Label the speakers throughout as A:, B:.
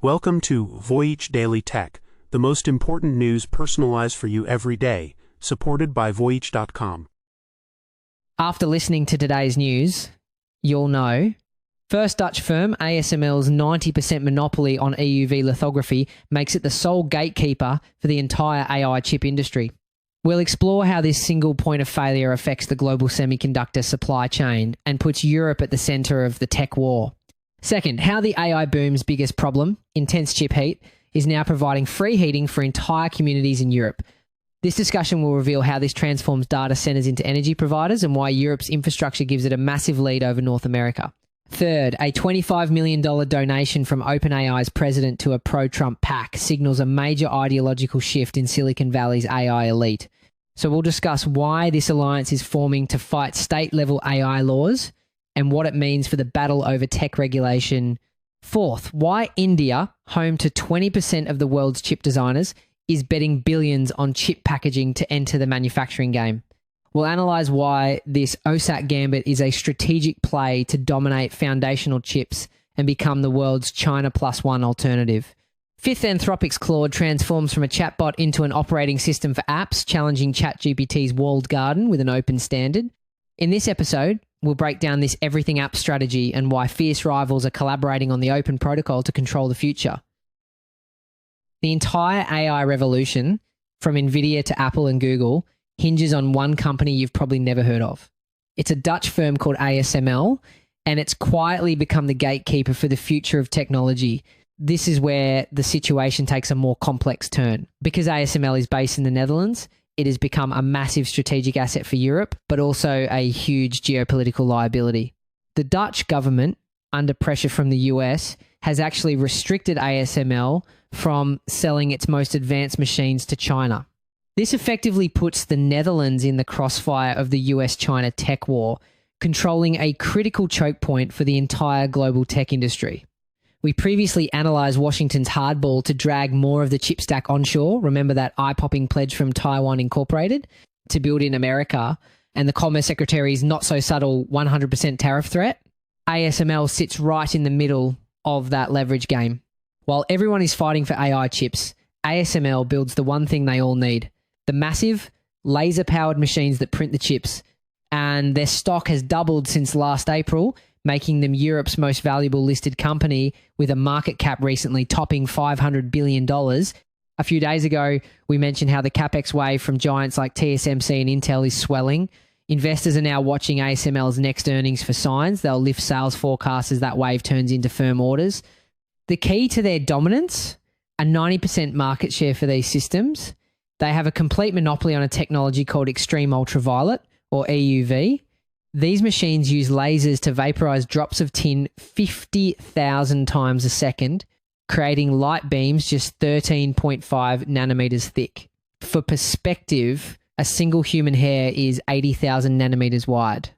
A: Welcome to Voyage Daily Tech, the most important news personalized for you every day, supported by Voyage.com.
B: After listening to today's news, you'll know first Dutch firm ASML's 90% monopoly on EUV lithography makes it the sole gatekeeper for the entire AI chip industry. We'll explore how this single point of failure affects the global semiconductor supply chain and puts Europe at the center of the tech war. Second, how the AI boom's biggest problem, intense chip heat, is now providing free heating for entire communities in Europe. This discussion will reveal how this transforms data centers into energy providers and why Europe's infrastructure gives it a massive lead over North America. Third, a $25 million donation from OpenAI's president to a pro-Trump PAC signals a major ideological shift in Silicon Valley's AI elite. So we'll discuss why this alliance is forming to fight state-level AI laws and what it means for the battle over tech regulation. Fourth, why India, home to 20% of the world's chip designers, is betting billions on chip packaging to enter the manufacturing game. We'll analyze why this OSAT gambit is a strategic play to dominate foundational chips and become the world's China plus one alternative. Fifth, Anthropic's Claude transforms from a chatbot into an operating system for apps, challenging ChatGPT's walled garden with an open standard. In this episode, we'll break down this everything app strategy and why fierce rivals are collaborating on the open protocol to control the future. The entire AI revolution, from Nvidia to Apple and Google, hinges on one company you've probably never heard of. It's a Dutch firm called ASML, and it's quietly become the gatekeeper for the future of technology. This is where the situation takes a more complex turn. Because ASML is based in the Netherlands, it has become a massive strategic asset for Europe, but also a huge geopolitical liability. The Dutch government, under pressure from the US, has actually restricted ASML from selling its most advanced machines to China. This effectively puts the Netherlands in the crossfire of the US-China tech war, controlling a critical choke point for the entire global tech industry. We previously analysed Washington's hardball to drag more of the chip stack onshore, remember that eye-popping pledge from Taiwan Incorporated, to build in America, and the Commerce Secretary's not-so-subtle 100% tariff threat. ASML sits right in the middle of that leverage game. While everyone is fighting for AI chips, ASML builds the one thing they all need: the massive laser-powered machines that print the chips, and their stock has doubled since last April, making them Europe's most valuable listed company with a market cap recently topping $500 billion. A few days ago, we mentioned how the capex wave from giants like TSMC and Intel is swelling. Investors are now watching ASML's next earnings for signs. They'll lift sales forecasts as that wave turns into firm orders. The key to their dominance, a 90% market share for these systems. They have a complete monopoly on a technology called extreme ultraviolet, or EUV. These machines use lasers to vaporize drops of tin 50,000 times a second, creating light beams just 13.5 nanometers thick. For perspective, a single human hair is 80,000 nanometers wide.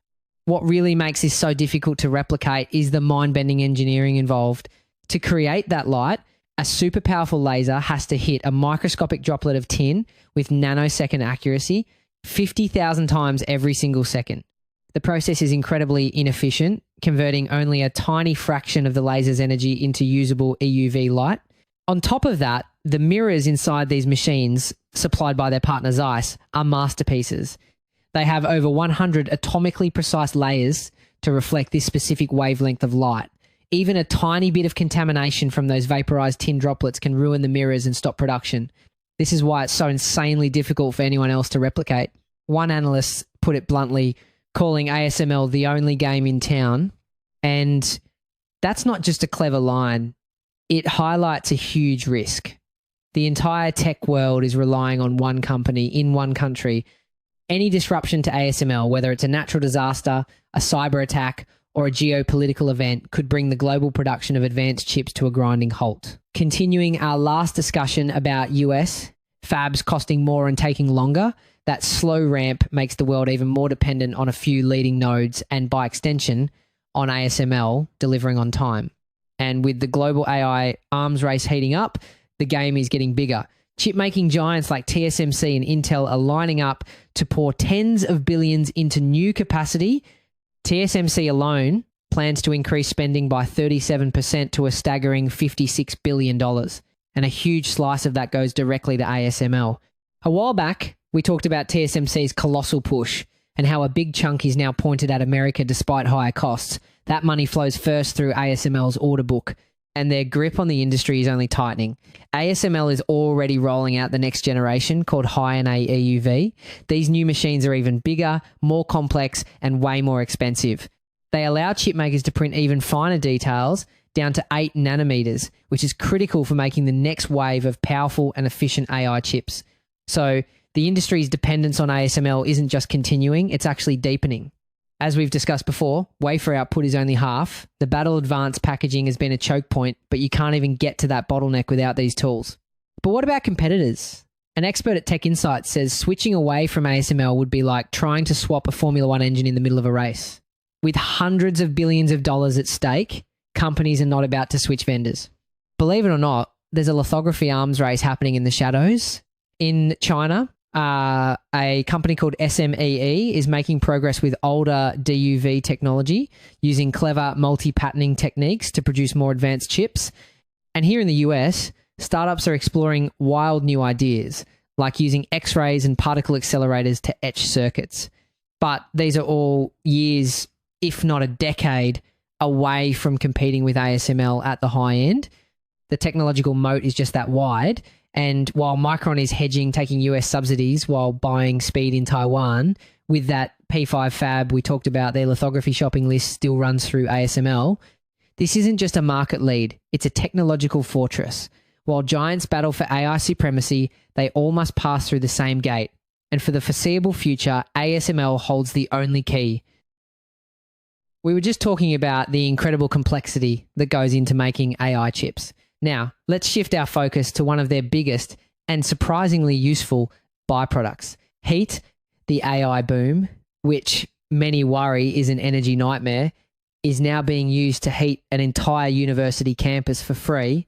B: What really makes this so difficult to replicate is the mind-bending engineering involved. To create that light, a super powerful laser has to hit a microscopic droplet of tin with nanosecond accuracy 50,000 times every single second. The process is incredibly inefficient, converting only a tiny fraction of the laser's energy into usable EUV light. On top of that, the mirrors inside these machines, supplied by their partner Zeiss, are masterpieces. They have over 100 atomically precise layers to reflect this specific wavelength of light. Even a tiny bit of contamination from those vaporized tin droplets can ruin the mirrors and stop production. This is why it's so insanely difficult for anyone else to replicate. One analyst put it bluntly, calling ASML the only game in town. And that's not just a clever line. It highlights a huge risk. The entire tech world is relying on one company in one country. Any disruption to ASML, whether it's a natural disaster, a cyber attack, or a geopolitical event, could bring the global production of advanced chips to a grinding halt. Continuing our last discussion about US fabs costing more and taking longer, that slow ramp makes the world even more dependent on a few leading nodes and, by extension, on ASML delivering on time. And with the global AI arms race heating up, the game is getting bigger. Chip-making giants like TSMC and Intel are lining up to pour tens of billions into new capacity. TSMC alone plans to increase spending by 37% to a staggering $56 billion. And a huge slice of that goes directly to ASML. A while back, we talked about TSMC's colossal push and how a big chunk is now pointed at America despite higher costs. That money flows first through ASML's order book, and their grip on the industry is only tightening. ASML is already rolling out the next generation called High-NA EUV. These new machines are even bigger, more complex, and way more expensive. They allow chip makers to print even finer details down to 8 nanometers, which is critical for making the next wave of powerful and efficient AI chips. So the industry's dependence on ASML isn't just continuing, it's actually deepening. As we've discussed before, wafer output is only half. The battle advanced packaging has been a choke point, but you can't even get to that bottleneck without these tools. But what about competitors? An expert at Tech Insights says switching away from ASML would be like trying to swap a Formula One engine in the middle of a race. With hundreds of billions of dollars at stake, companies are not about to switch vendors. Believe it or not, there's a lithography arms race happening in the shadows. In China, a company called SMEE is making progress with older DUV technology using clever multi-patterning techniques to produce more advanced chips. And here in the US, startups are exploring wild new ideas, like using X-rays and particle accelerators to etch circuits. But these are all years, if not a decade, away from competing with ASML at the high end. The technological moat is just that wide. And while Micron is hedging, taking US subsidies while buying speed in Taiwan, with that P5 fab we talked about, their lithography shopping list still runs through ASML. This isn't just a market lead, it's a technological fortress. While giants battle for AI supremacy, they all must pass through the same gate. And for the foreseeable future, ASML holds the only key. We were just talking about the incredible complexity that goes into making AI chips. Now, let's shift our focus to one of their biggest and surprisingly useful byproducts. Heat, the AI boom, which many worry is an energy nightmare, is now being used to heat an entire university campus for free.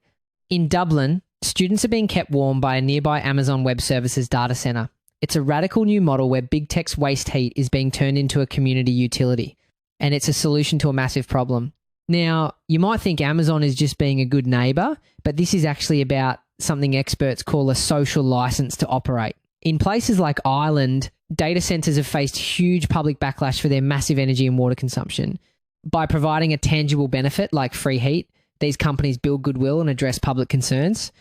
B: In Dublin, students are being kept warm by a nearby Amazon Web Services data center. It's a radical new model where big tech's waste heat is being turned into a community utility, and it's a solution to a massive problem. Now, you might think Amazon is just being a good neighbor, but this is actually about something experts call a social license to operate. In places like Ireland, data centers have faced huge public backlash for their massive energy and water consumption. By providing a tangible benefit like free heat, these companies build goodwill and address public concerns.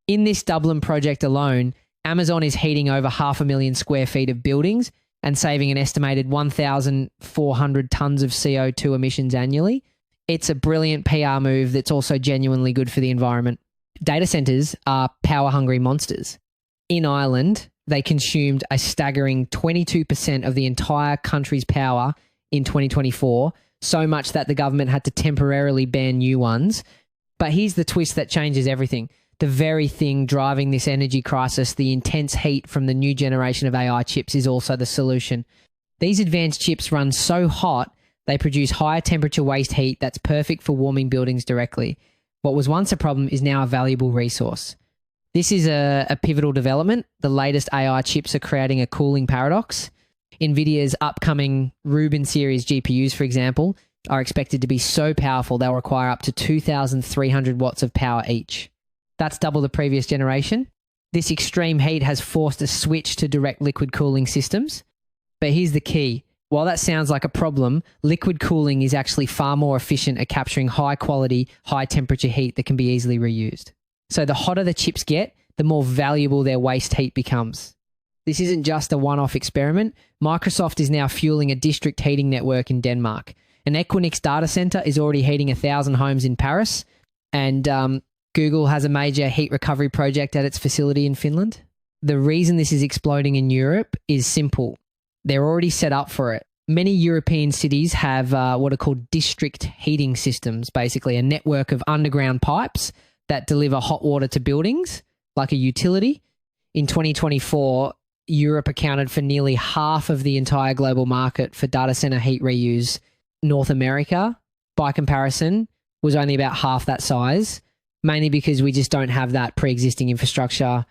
B: In this Dublin project alone, Amazon is heating over 500,000 square feet of buildings and saving an estimated 1,400 tons of CO2 emissions annually. It's a brilliant PR move that's also genuinely good for the environment. Data centers are power-hungry monsters. In Ireland, they consumed a staggering 22% of the entire country's power in 2024, so much that the government had to temporarily ban new ones. But here's the twist that changes everything. The very thing driving this energy crisis, the intense heat from the new generation of AI chips, is also the solution. These advanced chips run so hot, they produce higher temperature waste heat that's perfect for warming buildings directly. What was once a problem is now a valuable resource. This is a pivotal development. The latest AI chips are creating a cooling paradox. NVIDIA's upcoming Rubin series GPUs, for example, are expected to be so powerful they'll require up to 2,300 watts of power each. That's double the previous generation. This extreme heat has forced a switch to direct liquid cooling systems. But here's the key. While that sounds like a problem, liquid cooling is actually far more efficient at capturing high quality, high temperature heat that can be easily reused. So the hotter the chips get, the more valuable their waste heat becomes. This isn't just a one-off experiment. Microsoft is now fueling a district heating network in Denmark. An Equinix data center is already heating 1,000 homes in Paris, and Google has a major heat recovery project at its facility in Finland. The reason this is exploding in Europe is simple. They're already set up for it. Many European cities have what are called district heating systems, basically a network of underground pipes that deliver hot water to buildings, like a utility. In 2024, Europe accounted for nearly half of the entire global market for data center heat reuse. North America, by comparison, was only about half that size, mainly because we just don't have that pre-existing infrastructure.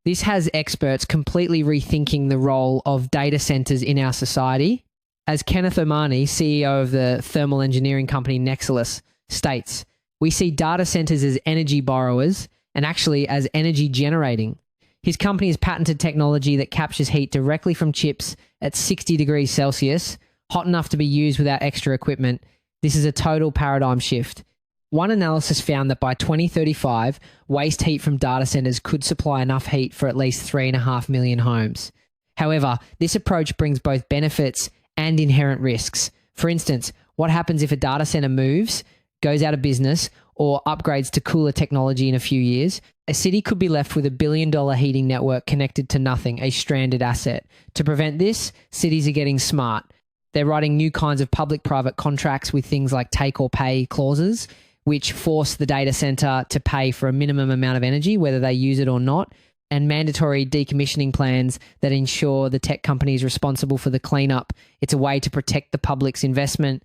B: This has experts completely rethinking the role of data centers in our society. As Kenneth Omani, CEO of the thermal engineering company Nexalus, states, we see data centers as energy borrowers and actually as energy generating. His company has patented technology that captures heat directly from chips at 60 degrees Celsius, hot enough to be used without extra equipment. This is a total paradigm shift. One analysis found that by 2035, waste heat from data centers could supply enough heat for at least 3.5 million homes. However, this approach brings both benefits and inherent risks. For instance, what happens if a data center moves, goes out of business, or upgrades to cooler technology in a few years? A city could be left with $1 billion heating network connected to nothing, a stranded asset. To prevent this, cities are getting smart. They're writing new kinds of public-private contracts with things like take-or-pay clauses, which force the data center to pay for a minimum amount of energy, whether they use it or not, and mandatory decommissioning plans that ensure the tech company is responsible for the cleanup. It's a way to protect the public's investment.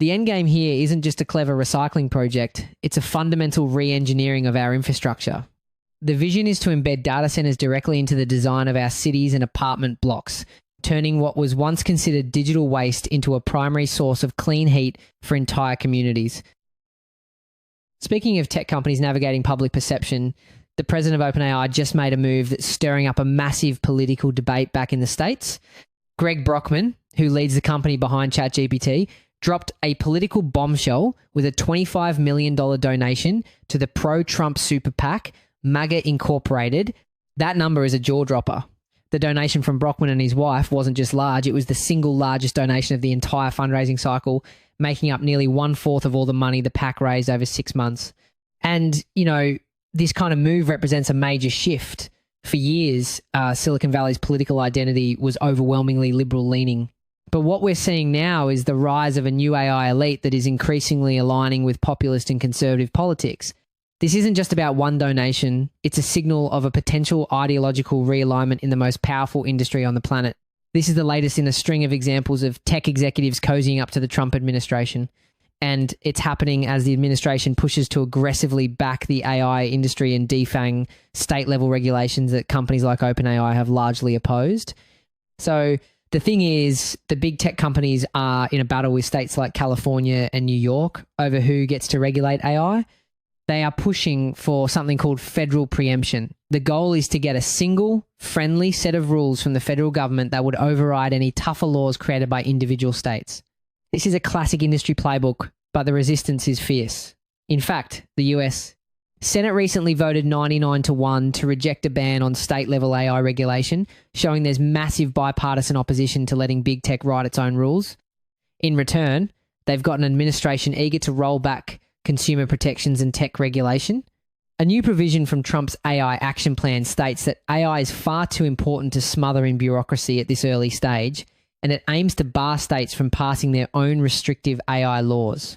B: The end game here isn't just a clever recycling project, it's a fundamental re-engineering of our infrastructure. The vision is to embed data centers directly into the design of our cities and apartment blocks, turning what was once considered digital waste into a primary source of clean heat for entire communities. Speaking of tech companies navigating public perception, the president of OpenAI just made a move that's stirring up a massive political debate back in the States. Greg Brockman, who leads the company behind ChatGPT, dropped a political bombshell with a $25 million donation to the pro-Trump super PAC, MAGA Incorporated. That number is a jaw-dropper. The donation from Brockman and his wife wasn't just large, it was the single largest donation of the entire fundraising cycle, making up nearly 1/4 of all the money the PAC raised over 6 months. And, you know, this kind of move represents a major shift. For years, Silicon Valley's political identity was overwhelmingly liberal-leaning. But what we're seeing now is the rise of a new AI elite that is increasingly aligning with populist and conservative politics. This isn't just about one donation, it's a signal of a potential ideological realignment in the most powerful industry on the planet. This is the latest in a string of examples of tech executives cozying up to the Trump administration. And it's happening as the administration pushes to aggressively back the AI industry and defang state-level regulations that companies like OpenAI have largely opposed. So the thing is, the big tech companies are in a battle with states like California and New York over who gets to regulate AI. They are pushing for something called federal preemption. The goal is to get a single, friendly set of rules from the federal government that would override any tougher laws created by individual states. This is a classic industry playbook, but the resistance is fierce. In fact, the US Senate recently voted 99-1 to reject a ban on state-level AI regulation, showing there's massive bipartisan opposition to letting big tech write its own rules. In return, they've got an administration eager to roll back consumer protections and tech regulation. A new provision from Trump's AI action plan states that AI is far too important to smother in bureaucracy at this early stage, and it aims to bar states from passing their own restrictive AI laws.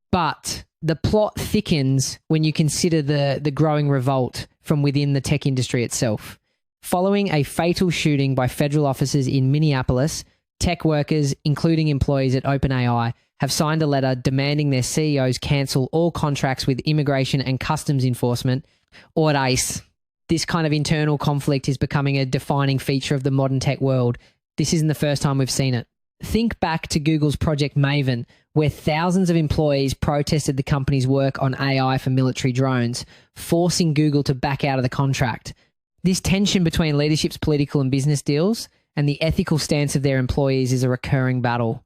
B: But the plot thickens when you consider the growing revolt from within the tech industry itself. Following a fatal shooting by federal officers in Minneapolis, tech workers, including employees at OpenAI, have signed a letter demanding their CEOs cancel all contracts with immigration and customs enforcement, or ICE. This kind of internal conflict is becoming a defining feature of the modern tech world. This isn't the first time we've seen it. Think back to Google's Project Maven, where thousands of employees protested the company's work on AI for military drones, forcing Google to back out of the contract. This tension between leadership's political and business deals and the ethical stance of their employees is a recurring battle.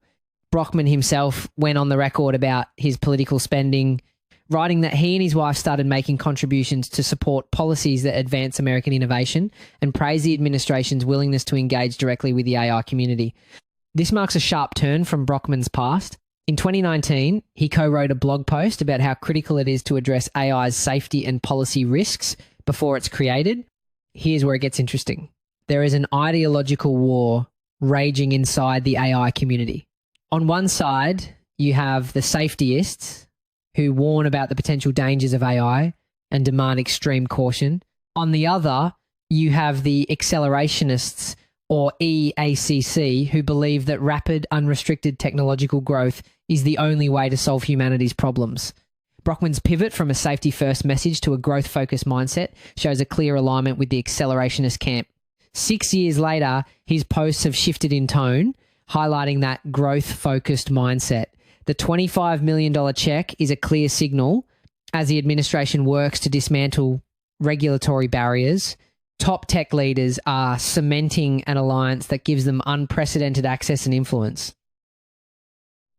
B: Brockman himself went on the record about his political spending, writing that he and his wife started making contributions to support policies that advance American innovation and praised the administration's willingness to engage directly with the AI community. This marks a sharp turn from Brockman's past. In 2019, he co-wrote a blog post about how critical it is to address AI's safety and policy risks before it's created. Here's where it gets interesting. There is an ideological war raging inside the AI community. On one side, you have the safetyists who warn about the potential dangers of AI and demand extreme caution. On the other, you have the accelerationists, or EACC, who believe that rapid, unrestricted technological growth is the only way to solve humanity's problems. Brockman's pivot from a safety-first message to a growth-focused mindset shows a clear alignment with the accelerationist camp. 6 years later, his posts have shifted in tone, highlighting that growth-focused mindset. The $25 million check is a clear signal as the administration works to dismantle regulatory barriers. Top tech leaders are cementing an alliance that gives them unprecedented access and influence.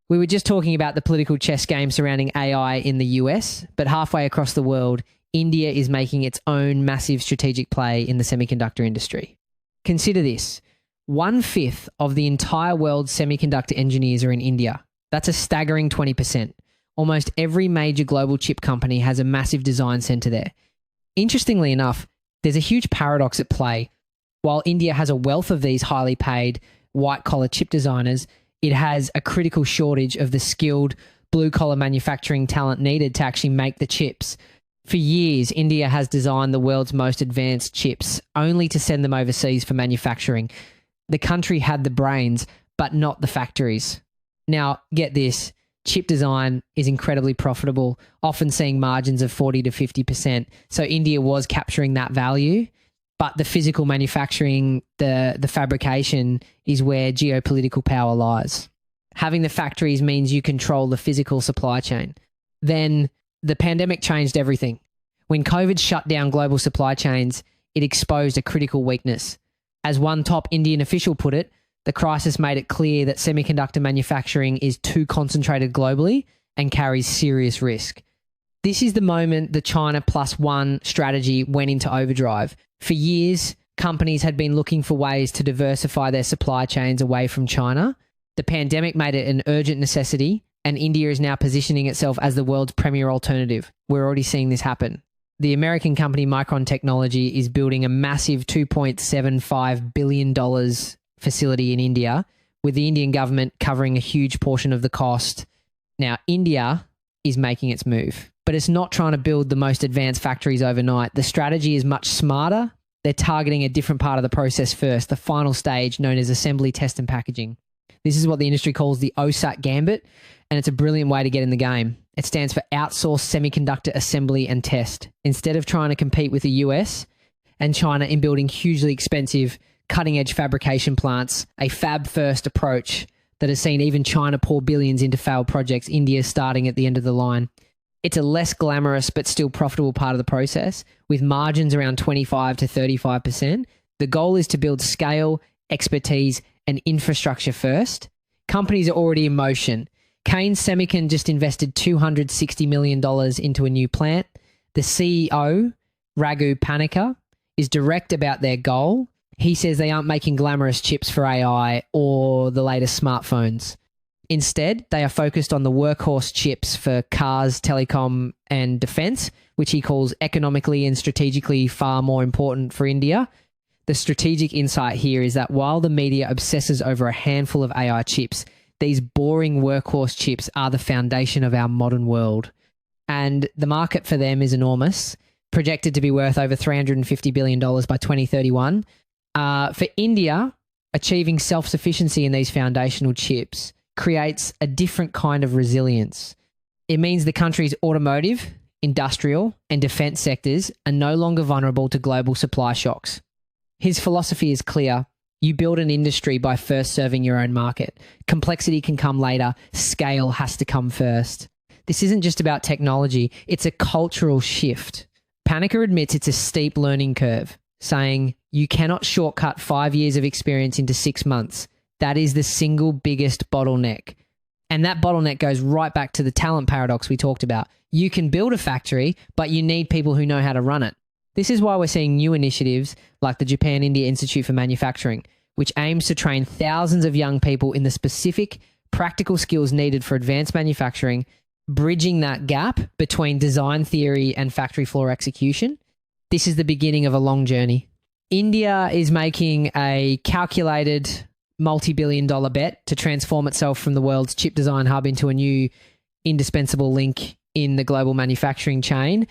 B: We were just talking about the political chess game surrounding AI in the US, but halfway across the world, India is making its own massive strategic play in the semiconductor industry. Consider this: 1/5 of the entire world's semiconductor engineers are in India. That's a staggering 20%. Almost every major global chip company has a massive design center there. Interestingly enough, there's a huge paradox at play. While India has a wealth of these highly paid white-collar chip designers, it has a critical shortage of the skilled blue-collar manufacturing talent needed to actually make the chips. For years, India has designed the world's most advanced chips, only to send them overseas for manufacturing. The country had the brains, but not the factories. Now, get this. Chip design is incredibly profitable, often seeing margins of 40 to 50%. So India was capturing that value, but the physical manufacturing, the fabrication is where geopolitical power lies. Having the factories means you control the physical supply chain. Then the pandemic changed everything. When COVID shut down global supply chains, it exposed a critical weakness. As one top Indian official put it, the crisis made it clear that semiconductor manufacturing is too concentrated globally and carries serious risk. This is the moment the China plus one strategy went into overdrive. For years, companies had been looking for ways to diversify their supply chains away from China. The pandemic made it an urgent necessity, and India is now positioning itself as the world's premier alternative. We're already seeing this happen. The American company Micron Technology is building a massive $2.75 billion facility in India, with the Indian government covering a huge portion of the cost. Now, India is making its move, but it's not trying to build the most advanced factories overnight. The strategy is much smarter. They're targeting a different part of the process first, the final stage known as assembly, test, and packaging. This is what the industry calls the OSAT gambit, and it's a brilliant way to get in the game. It stands for outsourced semiconductor assembly and test. Instead of trying to compete with the US and China in building hugely expensive cutting-edge fabrication plants, a fab-first approach that has seen even China pour billions into failed projects, India is starting at the end of the line. It's a less glamorous but still profitable part of the process, with margins around 25 to 35%. The goal is to build scale, expertise, and infrastructure first. Companies are already in motion. Kane Semicon just invested $260 million into a new plant. The CEO, Raghu Panikar, is direct about their goal. He says they aren't making glamorous chips for AI or the latest smartphones. Instead, they are focused on the workhorse chips for cars, telecom, and defense, which he calls economically and strategically far more important for India. The strategic insight here is that while the media obsesses over a handful of AI chips, these boring workhorse chips are the foundation of our modern world. And the market for them is enormous, projected to be worth over $350 billion by 2031. For India, achieving self-sufficiency in these foundational chips creates a different kind of resilience. It means the country's automotive, industrial, and defense sectors are no longer vulnerable to global supply shocks. His philosophy is clear. You build an industry by first serving your own market. Complexity can come later. Scale has to come first. This isn't just about technology. It's a cultural shift. Panikar admits it's a steep learning curve, saying you cannot shortcut 5 years of experience into 6 months. That is the single biggest bottleneck. And that bottleneck goes right back to the talent paradox we talked about. You can build a factory, but you need people who know how to run it. This is why we're seeing new initiatives like the Japan-India Institute for Manufacturing, which aims to train thousands of young people in the specific practical skills needed for advanced manufacturing, bridging that gap between design theory and factory floor execution. This is the beginning of a long journey. India is making a calculated multi-billion-dollar bet to transform itself from the world's chip design hub into a new indispensable link in the global manufacturing chain.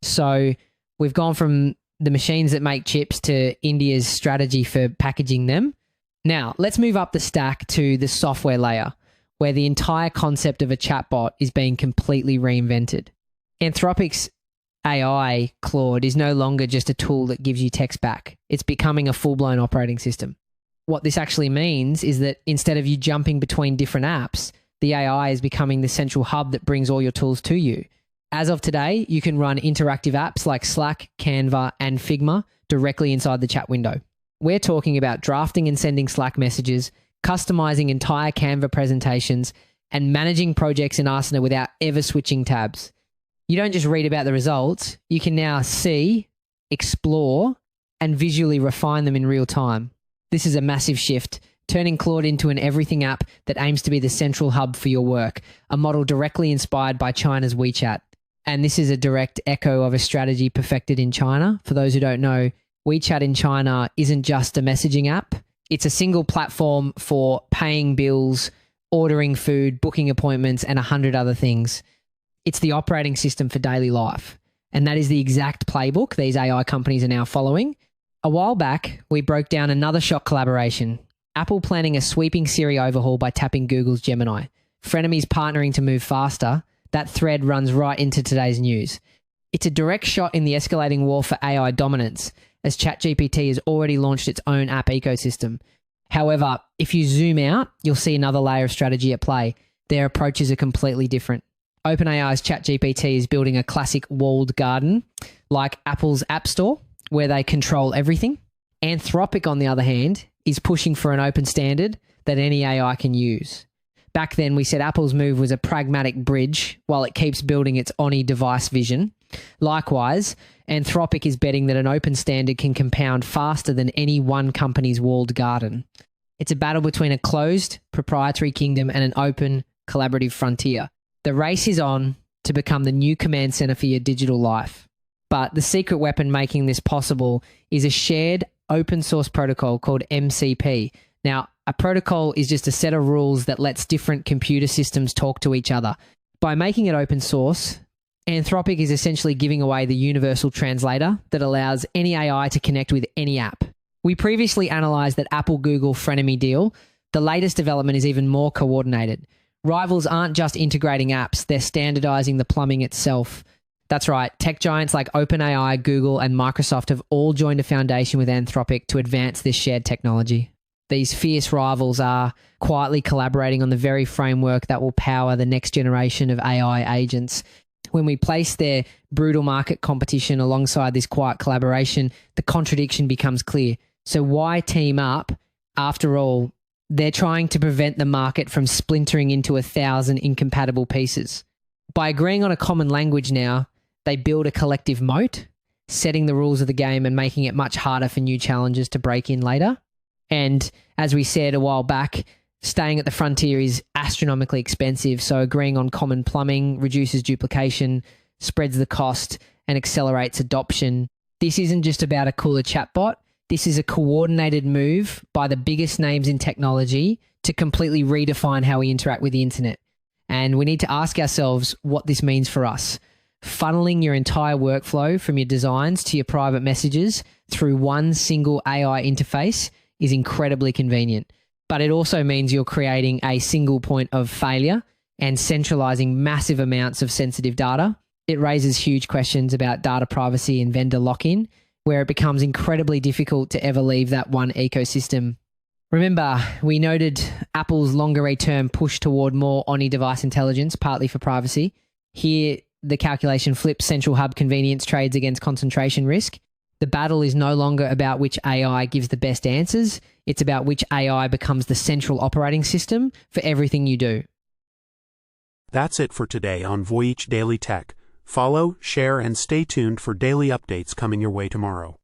B: So we've gone from the machines that make chips to India's strategy for packaging them. Now, let's move up the stack to the software layer, where the entire concept of a chatbot is being completely reinvented. Anthropic's AI, Claude, is no longer just a tool that gives you text back. It's becoming a full-blown operating system. what this actually means is that instead of you jumping between different apps, the AI is becoming the central hub that brings all your tools to you. As of today, you can run interactive apps like Slack, Canva, and Figma directly inside the chat window. We're talking about drafting and sending Slack messages, customizing entire Canva presentations, and managing projects in Asana without ever switching tabs. You don't just read about the results, you can now see, explore, and visually refine them in real time. This is a massive shift, turning Claude into an everything app that aims to be the central hub for your work, a model directly inspired by China's WeChat. And this is a direct echo of a strategy perfected in China. For those who don't know, WeChat in China isn't just a messaging app. It's a single platform for paying bills, ordering food, booking appointments, and 100 other things. It's the operating system for daily life. And that is the exact playbook these AI companies are now following. A while back, we broke down another shock collaboration. Apple planning a sweeping Siri overhaul by tapping Google's Gemini. Frenemies partnering to move faster. That thread runs right into today's news. It's a direct shot in the escalating war for AI dominance, as ChatGPT has already launched its own app ecosystem. However, if you zoom out, you'll see another layer of strategy at play. Their approaches are completely different. OpenAI's ChatGPT is building a classic walled garden, like Apple's App Store, where they control everything. Anthropic, on the other hand, is pushing for an open standard that any AI can use. Back then, we said Apple's move was a pragmatic bridge while it keeps building its Omni-device vision. Likewise, Anthropic is betting that an open standard can compound faster than any one company's walled garden. It's a battle between a closed, proprietary kingdom and an open, collaborative frontier. The race is on to become the new command center for your digital life. But the secret weapon making this possible is a shared open source protocol called MCP. Now, a protocol is just a set of rules that lets different computer systems talk to each other. By making it open source, Anthropic is essentially giving away the universal translator that allows any AI to connect with any app. We previously analyzed that Apple-Google frenemy deal. The latest development is even more coordinated. Rivals aren't just integrating apps, they're standardizing the plumbing itself. That's right, tech giants like OpenAI, Google, and Microsoft have all joined a foundation with Anthropic to advance this shared technology. These fierce rivals are quietly collaborating on the very framework that will power the next generation of AI agents. When we place their brutal market competition alongside this quiet collaboration, the contradiction becomes clear. So why team up? After all, they're trying to prevent the market from splintering into 1,000 incompatible pieces. By agreeing on a common language now, they build a collective moat, setting the rules of the game and making it much harder for new challengers to break in later. And as we said a while back, staying at the frontier is astronomically expensive, so agreeing on common plumbing reduces duplication, spreads the cost, and accelerates adoption. This isn't just about a cooler chatbot. This is a coordinated move by the biggest names in technology to completely redefine how we interact with the internet. And we need to ask ourselves what this means for us. Funneling your entire workflow from your designs to your private messages through one single AI interface is incredibly convenient. But it also means you're creating a single point of failure and centralizing massive amounts of sensitive data. It raises huge questions about data privacy and vendor lock-in, where it becomes incredibly difficult to ever leave that one ecosystem. Remember, we noted Apple's longer-term push toward more omni-device intelligence, partly for privacy. Here, the calculation flips central hub convenience trades against concentration risk. The battle is no longer about which AI gives the best answers. It's about which AI becomes the central operating system for everything you do.
A: That's it for today on Voyage Daily Tech. Follow, share, and stay tuned for daily updates coming your way tomorrow.